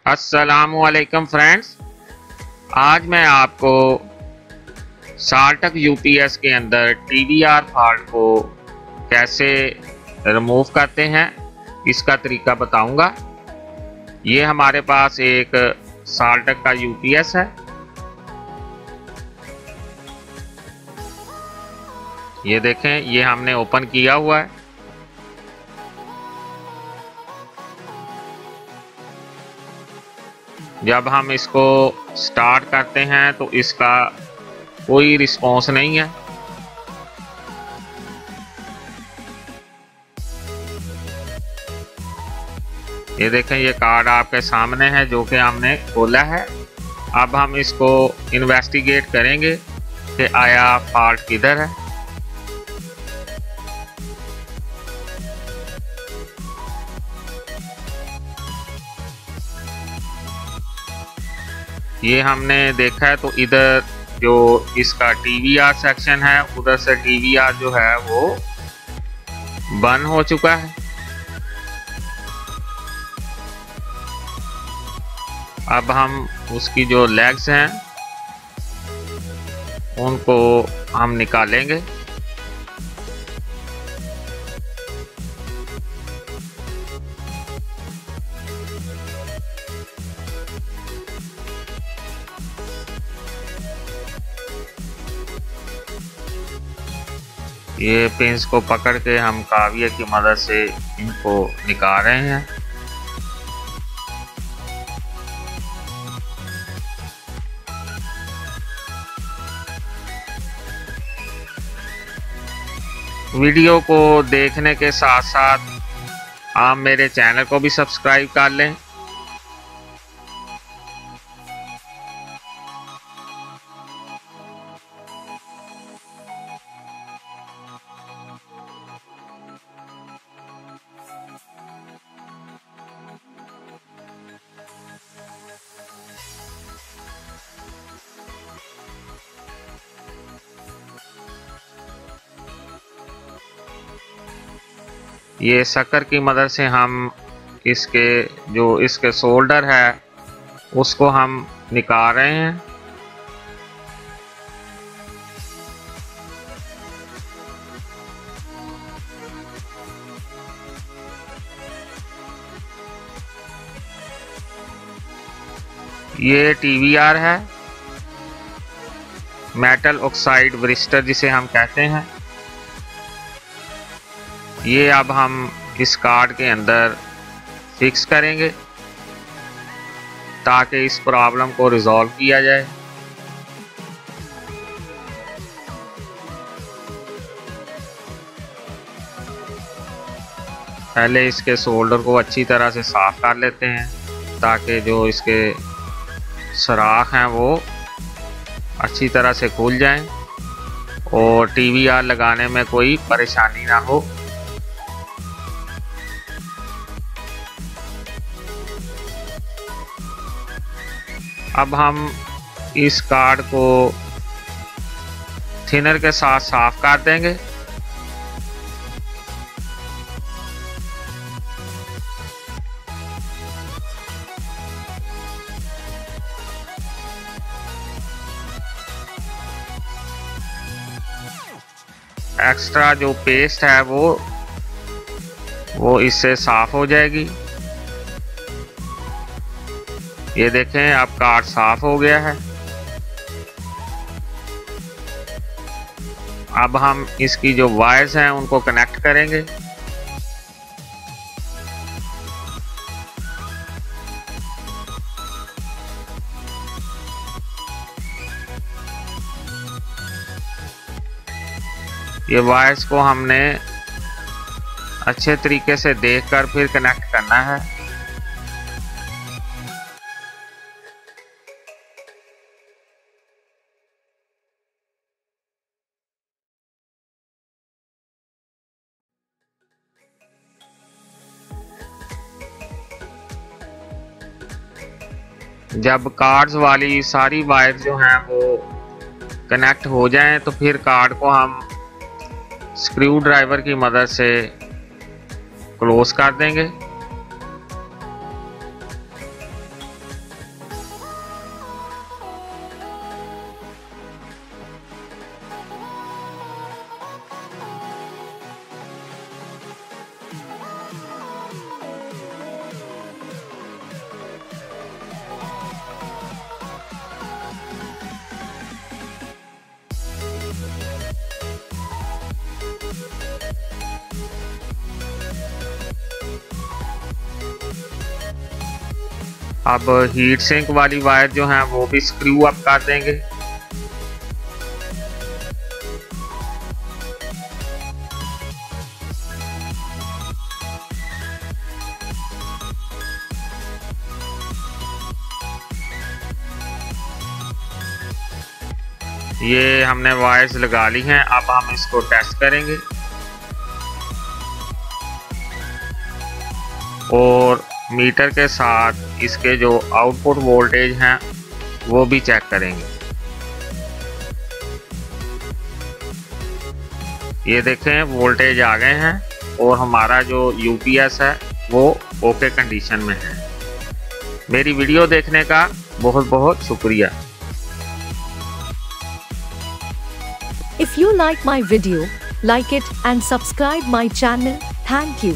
अस्सलामुअलैकुम फ्रेंड्स। आज मैं आपको साल्टक यूपीएस के अंदर टीवीआर फॉल्ट को कैसे रिमूव करते हैं इसका तरीका बताऊंगा। ये हमारे पास एक साल्टक का यूपीएस है। ये देखें, ये हमने ओपन किया हुआ है। जब हम इसको स्टार्ट करते हैं तो इसका कोई रिस्पॉन्स नहीं है। ये देखें, ये कार्ड आपके सामने है जो कि हमने खोला है। अब हम इसको इन्वेस्टिगेट करेंगे कि आया फॉल्ट किधर है। ये हमने देखा है तो इधर जो इसका टीवीआर सेक्शन है उधर से टीवीआर जो है वो बंद हो चुका है। अब हम उसकी जो लेग्स हैं उनको हम निकालेंगे। ये पिंस को पकड़ के हम काविये की मदद से इनको निकाल रहे हैं। वीडियो को देखने के साथ साथ आप मेरे चैनल को भी सब्सक्राइब कर लें। ये शक्कर की मदद से हम इसके शोल्डर है उसको हम निकाल रहे हैं। ये टीवीआर है, मेटल ऑक्साइड ब्रिस्टर जिसे हम कहते हैं। ये अब हम इस कार्ड के अंदर फिक्स करेंगे ताकि इस प्रॉब्लम को रिजॉल्व किया जाए। पहले इसके शोल्डर को अच्छी तरह से साफ कर लेते हैं ताकि जो इसके सुराख हैं वो अच्छी तरह से खुल जाएं और टीवीआर लगाने में कोई परेशानी ना हो। अब हम इस कार्ड को थिनर के साथ साफ कर देंगे। एक्स्ट्रा जो पेस्ट है वो इससे साफ हो जाएगी। ये देखें, अब कार्ड साफ हो गया है। अब हम इसकी जो वायर्स हैं उनको कनेक्ट करेंगे। ये वायर्स को हमने अच्छे तरीके से देखकर फिर कनेक्ट करना है। जब कार्ड्स वाली सारी वायर जो हैं वो कनेक्ट हो जाएं तो फिर कार्ड को हम स्क्रू ड्राइवर की मदद से क्लोज कर देंगे। अब हीट सिंक वाली वायर जो है वो भी स्क्रू अप कर देंगे। ये हमने वायर्स लगा ली हैं, अब हम इसको टेस्ट करेंगे और मीटर के साथ इसके जो आउटपुट वोल्टेज हैं वो भी चेक करेंगे। ये देखें वोल्टेज आ गए हैं और हमारा जो यूपीएस है वो ओके कंडीशन में है। मेरी वीडियो देखने का बहुत बहुत शुक्रिया। If you like my video, like it and subscribe my channel. Thank you.